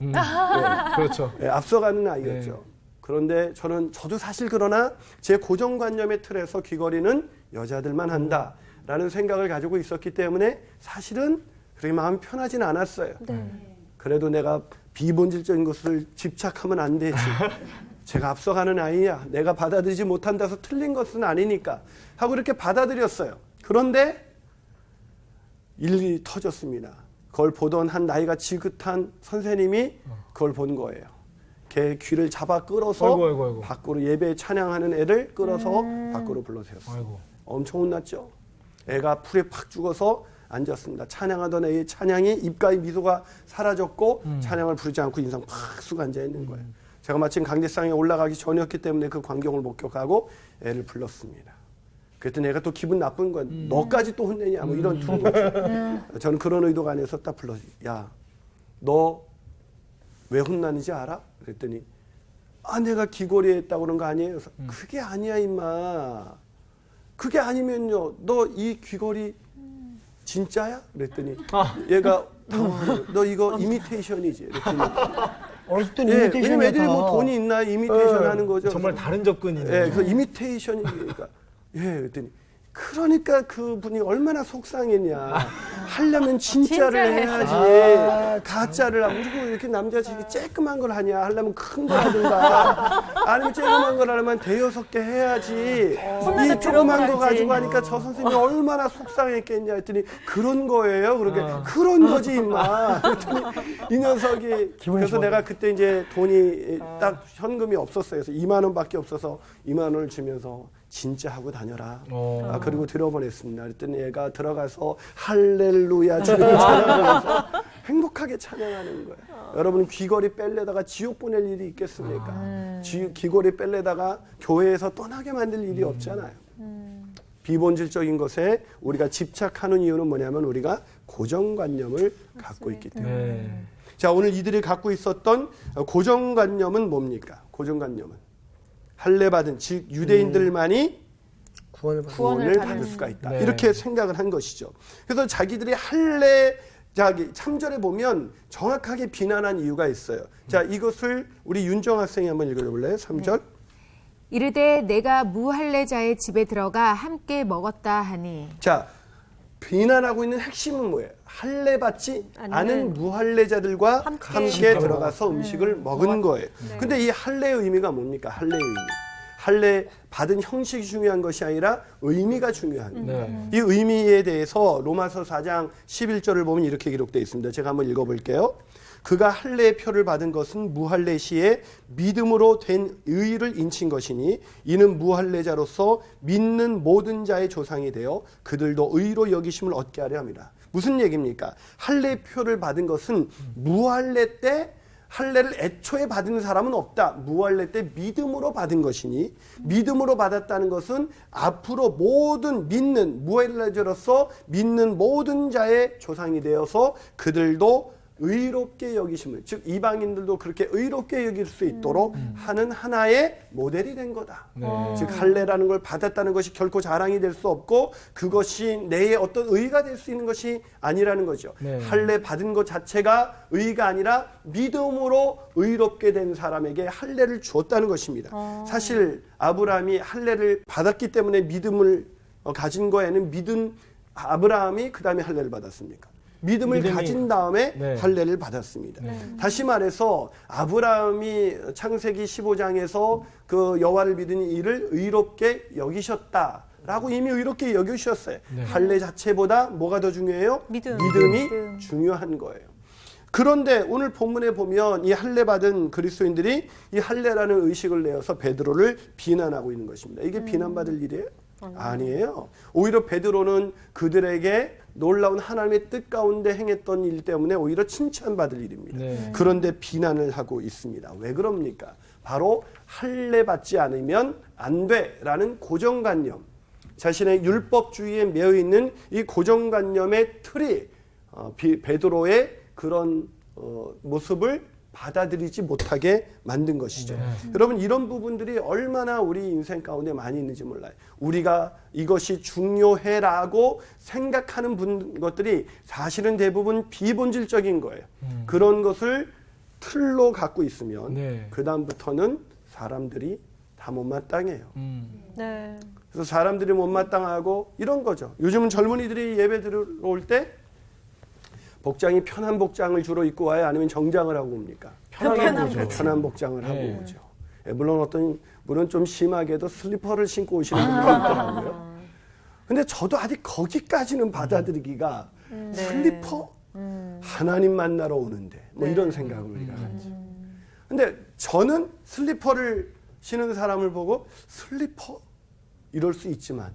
그렇죠. 네, 앞서가는 아이였죠. 네. 그런데 저도 사실 그러나 제 고정관념의 틀에서 귀걸이는 여자들만 한다라는 생각을 가지고 있었기 때문에 사실은 그렇게 마음이 편하지는 않았어요. 그래도 내가 비본질적인 것을 집착하면 안 되지. 제가 앞서가는 아이야. 내가 받아들이지 못한다서 틀린 것은 아니니까 하고 이렇게 받아들였어요. 그런데 일이 터졌습니다. 그걸 보던 한 나이가 지긋한 선생님이 그걸 본 거예요. 걔 귀를 잡아 끌어서 아이고. 밖으로 예배 찬양하는 애를 끌어서 밖으로 불러세웠어요. 아이고. 엄청 혼났죠. 애가 풀에 팍 죽어서 앉았습니다. 찬양하던 애의 찬양이 입가에 미소가 사라졌고 찬양을 부르지 않고 인상 팍 쑥 앉아 있는 거예요. 제가 마침 강대상에 올라가기 전이었기 때문에 그 광경을 목격하고 애를 불렀습니다. 그랬더니 애가 또 기분 나쁜 거야. 너까지 또 혼내냐 뭐 이런 투구. 저는 그런 의도가 아니어서 딱 불렀어요. 야, 너 왜 혼나는지 알아? 그랬더니 내가 귀걸이 했다고 그런 거 아니에요? 그래서 그게 아니야 임마. 그게 아니면요 너 이 귀걸이 진짜야? 그랬더니 얘가 당황하고 너 이거 이미테이션이지. 그랬더니 어렸을 때는 예, 이미테이션이었다. 왜냐면 애들이 뭐 돈이 있나 이미테이션 하는 거죠. 정말 다른 접근이네요. 예, 그 이미테이션이니까. 예, 그랬더니 그러니까 그분이 얼마나 속상했냐. 하려면 진짜를 해야지. 가짜를 하고 그리고 이렇게 남자들이 쬐끔한 걸 하냐. 하려면 큰 거 하든가. 아니면 쬐끔한 걸 하려면 대여섯 개 해야지. 이 조그만 거 가지고 하니까 저 선생님이 얼마나 속상했겠냐 했더니 그런 거예요. 그렇게 그런 거지 임마. 그랬더니 이 녀석이 그래서 내가 그때 이제 돈이 딱 현금이 없었어요. 그래서 2만 원밖에 없어서 2만 원을 주면서 진짜 하고 다녀라. 그리고 들어보냈습니다. 그랬더니 얘가 들어가서 할렐루야 주님을 찬양하면서 행복하게 찬양하는 거예요. 여러분 귀걸이 뺄래다가 지옥 보낼 일이 있겠습니까? 귀걸이 뺄래다가 교회에서 떠나게 만들 일이 없잖아요. 비본질적인 것에 우리가 집착하는 이유는 뭐냐면 우리가 고정관념을 갖고 있기 때문에. 네. 자, 오늘 이들이 갖고 있었던 고정관념은 뭡니까? 고정관념은 할례받은 즉 유대인들만이 구원을 받을 수가 있다. 네. 이렇게 생각을 한 것이죠. 그래서 자기들이 할례 참절에 보면 정확하게 비난한 이유가 있어요. 자, 이것을 우리 윤정 학생이 한번 읽어볼래요? 3절. 이르되 내가 무할례자의 집에 들어가 함께 먹었다 하니. 자, 비난하고 있는 핵심은 뭐예요? 할례 받지 않은 무할례자들과 함께 들어가서 음식을 먹은 거예요. 근데 이 할례의 의미가 뭡니까? 할례의 의미. 할례 받은 형식이 중요한 것이 아니라 의미가 중요한 거예요. 네. 이 의미에 대해서 로마서 4장 11절을 보면 이렇게 기록되어 있습니다. 제가 한번 읽어볼게요. 그가 할례의 표를 받은 것은 무할례 시에 믿음으로 된 의를 인친 것이니 이는 무할례자로서 믿는 모든 자의 조상이 되어 그들도 의로 여기심을 얻게 하려 합니다. 무슨 얘기입니까? 할례의 표를 받은 것은 무할례 때 할례를 애초에 받은 사람은 없다. 무할례 때 믿음으로 받은 것이니 믿음으로 받았다는 것은 앞으로 모든 믿는 무할례자로서 믿는 모든 자의 조상이 되어서 그들도 의롭게 여기심을, 즉 이방인들도 그렇게 의롭게 여길 수 있도록 하는 하나의 모델이 된 거다. 네. 즉 할례라는 걸 받았다는 것이 결코 자랑이 될 수 없고 그것이 내 어떤 의가 될 수 있는 것이 아니라는 거죠. 네. 할례 받은 것 자체가 의가 아니라 믿음으로 의롭게 된 사람에게 할례를 주었다는 것입니다. 사실 아브라함이 할례를 받았기 때문에 믿음을 가진 거에는 아브라함이 그 다음에 할례를 받았습니까? 믿음을 가진 다음에 네. 할례를 받았습니다. 다시 말해서 아브라함이 창세기 15장에서 그 여호와를 믿으니 이를 의롭게 여기셨다라고 이미 의롭게 여기셨어요. 네. 할례 자체보다 뭐가 더 중요해요? 믿음이 중요한 거예요. 그런데 오늘 본문에 보면 이 할례 받은 그리스도인들이 이 할례라는 의식을 내어서 베드로를 비난하고 있는 것입니다. 이게 비난받을 일이에요? 아니에요. 오히려 베드로는 그들에게 놀라운 하나님의 뜻 가운데 행했던 일 때문에 오히려 칭찬받을 일입니다. 네. 그런데 비난을 하고 있습니다. 왜 그럽니까? 바로 할례 받지 않으면 안 돼라는 고정관념, 자신의 율법주의에 매여 있는 이 고정관념의 틀이 베드로의 그런 모습을 받아들이지 못하게 만든 것이죠. 여러분 이런 부분들이 얼마나 우리 인생 가운데 많이 있는지 몰라요. 우리가 이것이 중요해라고 생각하는 것들이 사실은 대부분 비본질적인 거예요. 그런 것을 틀로 갖고 있으면 네. 그 다음부터는 사람들이 다 못마땅해요. 네. 그래서 사람들이 못마땅하고 이런 거죠. 요즘은 젊은이들이 예배 들어올 때 복장이 편한 복장을 주로 입고 와요? 아니면 정장을 하고 옵니까? 편한 복장을 하고 네. 오죠. 물론 좀 심하게도 슬리퍼를 신고 오시는 분들이 있더라고요. 근데 저도 아직 거기까지는 받아들이기가 슬리퍼? 하나님 만나러 오는데 뭐 이런 생각을 우리가 하죠. 근데 저는 슬리퍼를 신은 사람을 보고 슬리퍼? 이럴 수 있지만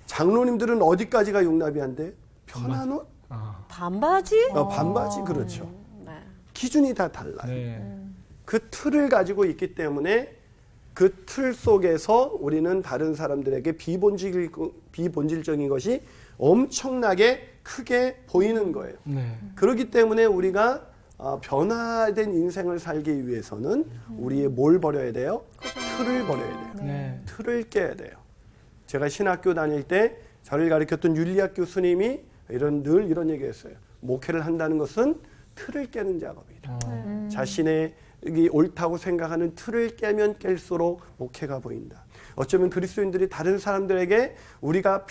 장로님들은 어디까지가 용납이 안 돼요? 편한 옷? 반바지? 반바지 그렇죠. 네. 기준이 다 달라요. 네. 그 틀을 가지고 있기 때문에 그 틀 속에서 우리는 다른 사람들에게 비본질적인 것이 엄청나게 크게 보이는 거예요. 네. 그렇기 때문에 우리가 변화된 인생을 살기 위해서는 우리의 뭘 버려야 돼요? 틀을 버려야 돼요. 네. 틀을 깨야 돼요. 제가 신학교 다닐 때 저를 가르쳤던 윤리학 교수님이 늘 이런 얘기했어요. 목회를 한다는 것은 틀을 깨는 작업이다. 자신의 옳다고 생각하는 틀을 깨면 깰수록 목회가 보인다. 어쩌면 그리스도인들이 다른 사람들에게 우리가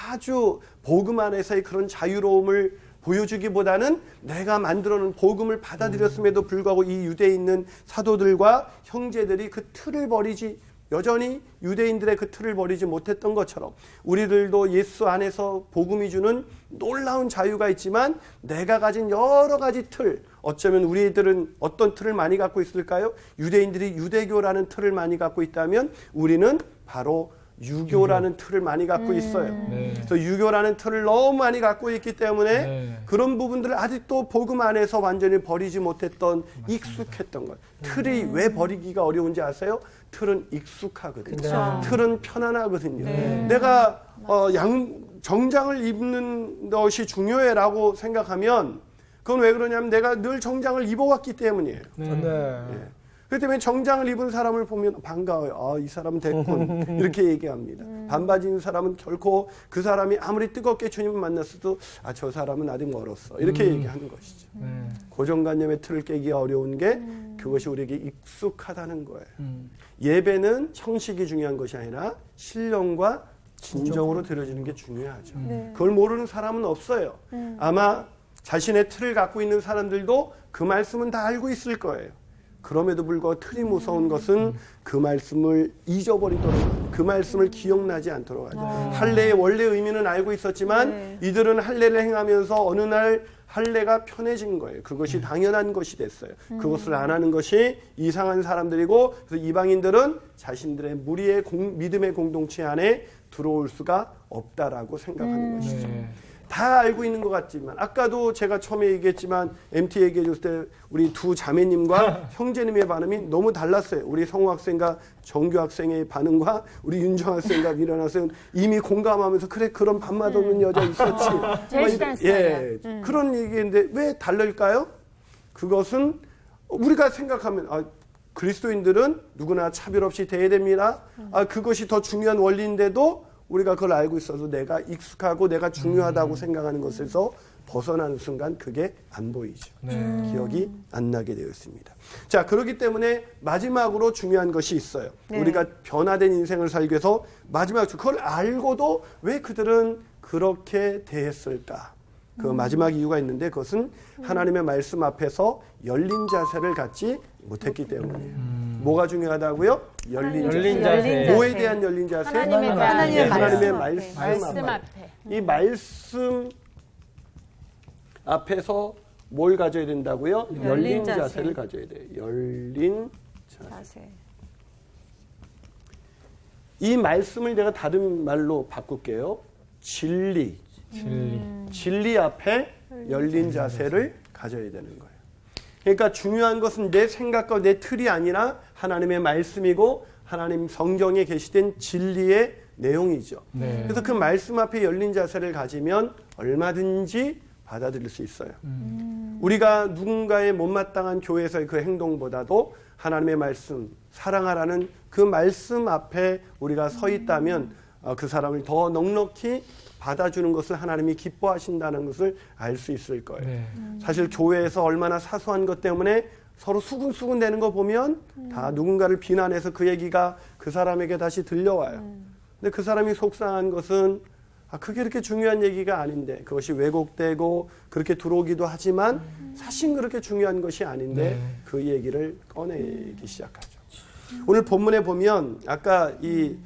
아주 복음 안에서의 그런 자유로움을 보여주기보다는 내가 만들어 놓은 복음을 받아들였음에도 불구하고 이 유대에 있는 사도들과 형제들이 그 틀을 버리지 여전히 유대인들의 그 틀을 버리지 못했던 것처럼 우리들도 예수 안에서 복음이 주는 놀라운 자유가 있지만 내가 가진 여러 가지 틀, 어쩌면 우리들은 어떤 틀을 많이 갖고 있을까요? 유대인들이 유대교라는 틀을 많이 갖고 있다면 우리는 바로 유교라는 틀을 많이 갖고 있어요. 네. 그래서 유교라는 틀을 너무 많이 갖고 있기 때문에 네. 그런 부분들을 아직도 복음 안에서 완전히 버리지 못했던 익숙했던 것. 틀이 왜 버리기가 어려운지 아세요? 틀은 익숙하거든요. 그쵸. 틀은 편안하거든요. 네. 내가 정장을 입는 것이 중요해라고 생각하면 그건 왜 그러냐면 내가 늘 정장을 입어왔기 때문이에요. 네. 네. 예. 그렇기 때문에 정장을 입은 사람을 보면 반가워요. 이 사람은 됐군. 이렇게 얘기합니다. 반바지 입은 사람은 결코 그 사람이 아무리 뜨겁게 주님을 만났어도 저 사람은 아직 멀었어. 이렇게 얘기하는 것이죠. 네. 고정관념의 틀을 깨기가 어려운 게 그것이 우리에게 익숙하다는 거예요. 예배는 형식이 중요한 것이 아니라 신령과 진정으로 드려지는 게 중요하죠. 그걸 모르는 사람은 없어요. 아마 자신의 틀을 갖고 있는 사람들도 그 말씀은 다 알고 있을 거예요. 그럼에도 불구하고 틀이 무서운 것은 그 말씀을 잊어버리도록 그 말씀을 기억나지 않도록 하죠. 할례의 원래 의미는 알고 있었지만 이들은 할례를 행하면서 어느 날 할례가 편해진 거예요. 그것이 당연한 것이 됐어요. 그것을 안 하는 것이 이상한 사람들이고 그래서 이방인들은 자신들의 무리의 믿음의 공동체 안에 들어올 수가 없다라고 생각하는 것이죠. 네. 다 알고 있는 것 같지만 아까도 제가 처음에 얘기했지만 MT 얘기해 줬을 때 우리 두 자매님과 형제님의 반응이 너무 달랐어요. 우리 성우 학생과 정규 학생의 반응과 우리 윤정 학생과 미련 학생은 이미 공감하면서 그래 그런 밥맛 없는 여자 있었지. 제일 싫어하는 스타일이야. 그런 얘기인데 왜 다를까요? 그것은 우리가 생각하면 그리스도인들은 누구나 차별 없이 대해야 됩니다. 그것이 더 중요한 원리인데도 우리가 그걸 알고 있어서 내가 익숙하고 내가 중요하다고 생각하는 것에서 벗어나는 순간 그게 안 보이죠. 기억이 안 나게 되어 있습니다. 자, 그렇기 때문에 마지막으로 중요한 것이 있어요. 네. 우리가 변화된 인생을 살기 위해서 마지막 그걸 알고도 왜 그들은 그렇게 대했을까? 그 마지막 이유가 있는데 그것은 하나님의 말씀 앞에서 열린 자세를 갖지 못했기 때문이에요. 뭐가 중요하다고요? 열린 열린 자세. 자세. 뭐에 대한 열린 자세? 하나님의 하나님의 말씀 말씀 앞에. 이 말씀 앞에서 뭘 가져야 된다고요? 열린 자세. 자세를 가져야 돼요. 열린 자세. 자세. 이 말씀을 내가 다른 말로 바꿀게요. 진리. 진리 앞에 열린 자세를 가져야 되는 거예요. 그러니까 중요한 것은 내 생각과 내 틀이 아니라 하나님의 말씀이고 하나님 성경에 게시된 진리의 내용이죠. 네. 그래서 그 말씀 앞에 열린 자세를 가지면 얼마든지 받아들일 수 있어요. 우리가 누군가의 못마땅한 교회에서의 그 행동보다도 하나님의 말씀, 사랑하라는 그 말씀 앞에 우리가 서 있다면 그 사람을 더 넉넉히 받아주는 것을 하나님이 기뻐하신다는 것을 알 수 있을 거예요. 네. 사실 교회에서 얼마나 사소한 것 때문에 서로 수근수근 대는 거 보면 다 누군가를 비난해서 그 얘기가 그 사람에게 다시 들려와요. 근데 그 사람이 속상한 것은 그게 그렇게 중요한 얘기가 아닌데 그것이 왜곡되고 그렇게 들어오기도 하지만 사실 그렇게 중요한 것이 아닌데 그 얘기를 꺼내기 시작하죠. 오늘 본문에 보면 아까 이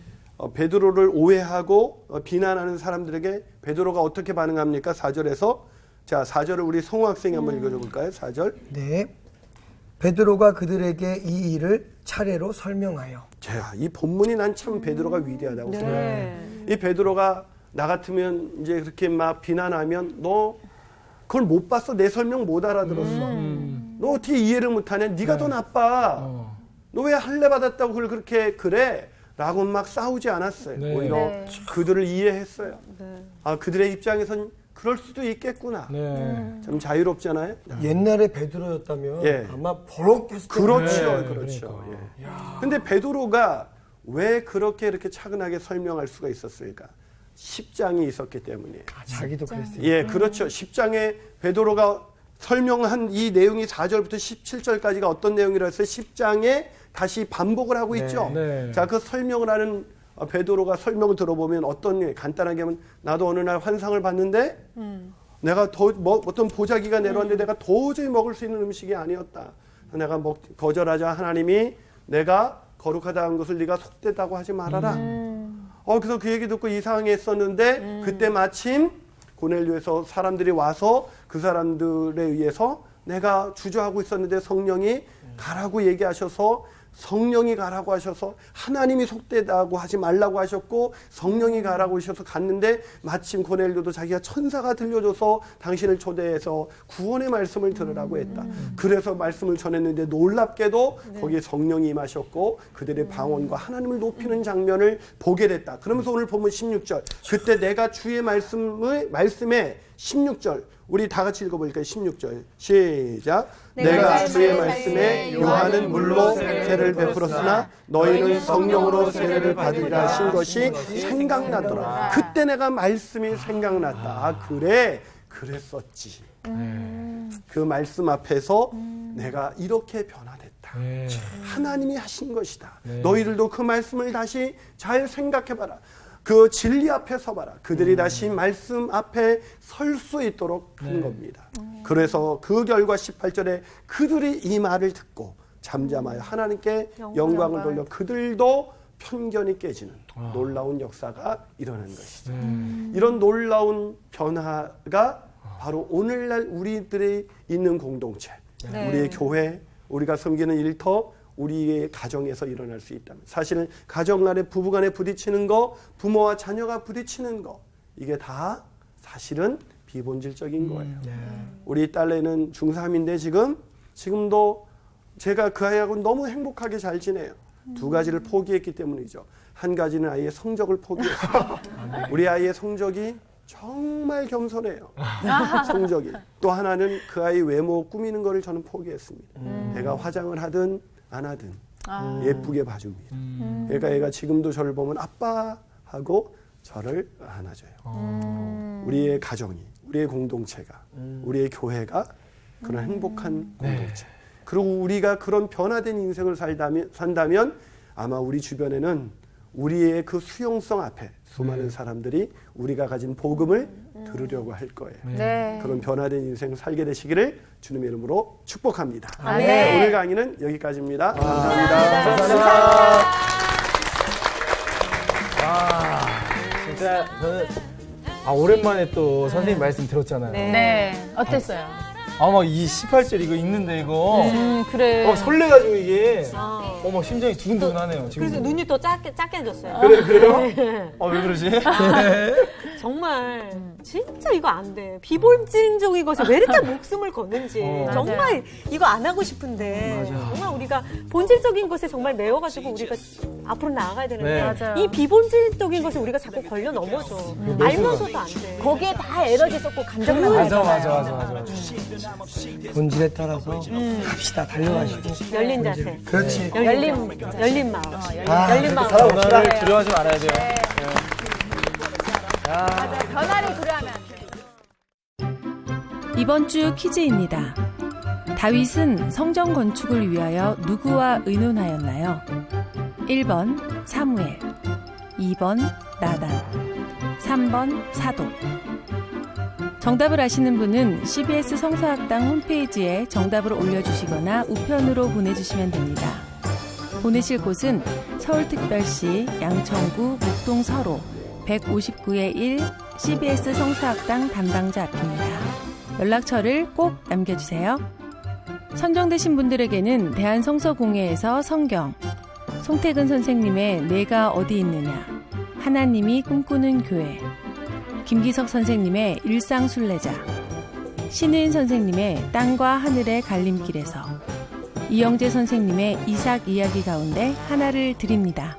베드로를 오해하고 비난하는 사람들에게 베드로가 어떻게 반응합니까? 4절에서 자 4절을 우리 성우 학생이 한번 읽어줘 볼까요? 4절. 네. 베드로가 그들에게 이 일을 차례로 설명하여. 자, 이 본문이 난 참 베드로가 위대하다고 생각해요. 네. 이 베드로가 나 같으면 이제 그렇게 막 비난하면 너 그걸 못 봤어? 내 설명 못 알아들었어? 너 어떻게 이해를 못하냐? 네가 더 나빠. 너 왜 할례 받았다고 그걸 그렇게 그래? 라고 막 싸우지 않았어요. 네. 오히려 네. 그들을 이해했어요. 네. 그들의 입장에선 그럴 수도 있겠구나. 네. 참 자유롭잖아요. 옛날에 베드로였다면 예. 아마 버럭했을 그렇죠. 네, 그렇죠. 그러니까. 예. 근데 베드로가 왜 그렇게 이렇게 차분하게 설명할 수가 있었을까? 10장이 있었기 때문이에요. 자기도 그랬어요. 예, 그렇죠. 10장에 베드로가 설명한 이 내용이 4절부터 17절까지가 어떤 내용이라 했어요? 10장에 다시 반복을 하고 있죠. 네. 자, 그 설명을 하는 베드로가 설명을 들어보면 어떤 간단하게 하면 나도 어느 날 환상을 봤는데 내가 어떤 보자기가 내려왔는데 내가 도저히 먹을 수 있는 음식이 아니었다. 내가 거절하자 하나님이 내가 거룩하다는 것을 네가 속되다고 하지 말아라. 그래서 그 얘기 듣고 이상했었는데 그때 마침 고넬료에서 사람들이 와서 그 사람들에 의해서 내가 주저하고 있었는데 성령이 가라고 얘기하셔서 성령이 가라고 하셔서 하나님이 속되다고 하지 말라고 하셨고 성령이 가라고 하셔서 갔는데 마침 고넬료도 자기가 천사가 들려줘서 당신을 초대해서 구원의 말씀을 들으라고 했다. 그래서 말씀을 전했는데 놀랍게도 거기에 성령이 임하셨고 그들의 방언과 하나님을 높이는 장면을 보게 됐다. 그러면서 오늘 보면 16절 그때 내가 주의 말씀에 16절 우리 다 같이 읽어볼까요? 16절 시작. 내가 주의 말씀에 요한은 물로 세례를 베풀었으나 너희는 성령으로 세례를 받으리라 하신 것이 생각나더라. 그때 내가 말씀이 생각났다. 그래 그랬었지. 그 말씀 앞에서 내가 이렇게 변화됐다. 네. 하나님이 하신 것이다. 네. 너희들도 그 말씀을 다시 잘 생각해봐라. 그 진리 앞에 서봐라. 그들이 다시 말씀 앞에 설 수 있도록 한 겁니다. 그래서 그 결과 18절에 그들이 이 말을 듣고 잠잠하여 하나님께 영광을 돌려 그들도 편견이 깨지는 놀라운 역사가 일어난 것이죠. 이런 놀라운 변화가 바로 오늘날 우리들이 있는 공동체, 네. 우리의 교회, 우리가 섬기는 일터, 우리의 가정에서 일어날 수 있다면 사실은 가정 간에 부부 간에 부딪히는 거 부모와 자녀가 부딪히는 거 이게 다 사실은 비본질적인 거예요. 우리 딸내는 중3인데 지금도 제가 그 아이하고 너무 행복하게 잘 지내요. 두 가지를 포기했기 때문이죠. 한 가지는 아이의 성적을 포기했어요. 우리 아이의 성적이 정말 겸손해요. 성적이. 또 하나는 그 아이 외모 꾸미는 거를 저는 포기했습니다. 애가 화장을 하든 안 하든 예쁘게 봐줍니다. 그러니까 애가 지금도 저를 보면 아빠 하고 저를 안아줘요. 우리의 가정이, 우리의 공동체가, 우리의 교회가 그런 행복한 공동체. 그리고 우리가 그런 변화된 인생을 산다면 아마 우리 주변에는 우리의 그 수용성 앞에 수많은 사람들이 우리가 가진 복음을 들으려고 할 거예요. 네. 그런 변화된 인생 살게 되시기를 주님의 이름으로 축복합니다. 아멘. 오늘 강의는 여기까지입니다. 감사합니다. 진짜 저는 오랜만에 또 선생님 말씀 들었잖아요. 네. 어땠어요? 막 이 18절 이거 있는데 이거 그래. 설레가지고 이게 막 심장이 두근두근하네요. 지금. 그래서 눈이 더 작게 해졌어요. 그래요? 네. 왜 그러지? 정말 진짜 이거 안 돼. 비본질적인 것에 왜 이렇게 목숨을 걷는지 정말 이거 안 하고 싶은데 정말 우리가 본질적인 것에 정말 매워가지고 우리가 앞으로 나아가야 되는데 네. 맞아요. 이 비본질적인 것에 우리가 자꾸 걸려 넘어져. 알면서도 안 돼. 거기에 다 에너지 쏟고 감정 맞아. 본질에 따라서 합시다. 달려가시고. 열린 자세, 그렇지. 열린 마음, 열린 마음. 변화를 두려워하지 말아야 돼요. 변화를 두려워하면 안 돼. 이번 주 퀴즈입니다. 다윗은 성전 건축을 위하여 누구와 의논하였나요? 1번 사무엘, 2번 나단, 3번 사독. 정답을 아시는 분은 CBS 성서학당 홈페이지에 정답을 올려주시거나 우편으로 보내주시면 됩니다. 보내실 곳은 서울특별시 양천구 목동 서로 159-1 CBS 성서학당 담당자 앞입니다. 연락처를 꼭 남겨주세요. 선정되신 분들에게는 대한성서공회에서 성경, 송태근 선생님의 내가 어디 있느냐, 하나님이 꿈꾸는 교회, 김기석 선생님의 일상순례자, 신의인 선생님의 땅과 하늘의 갈림길에서, 이영재 선생님의 이삭 이야기 가운데 하나를 드립니다.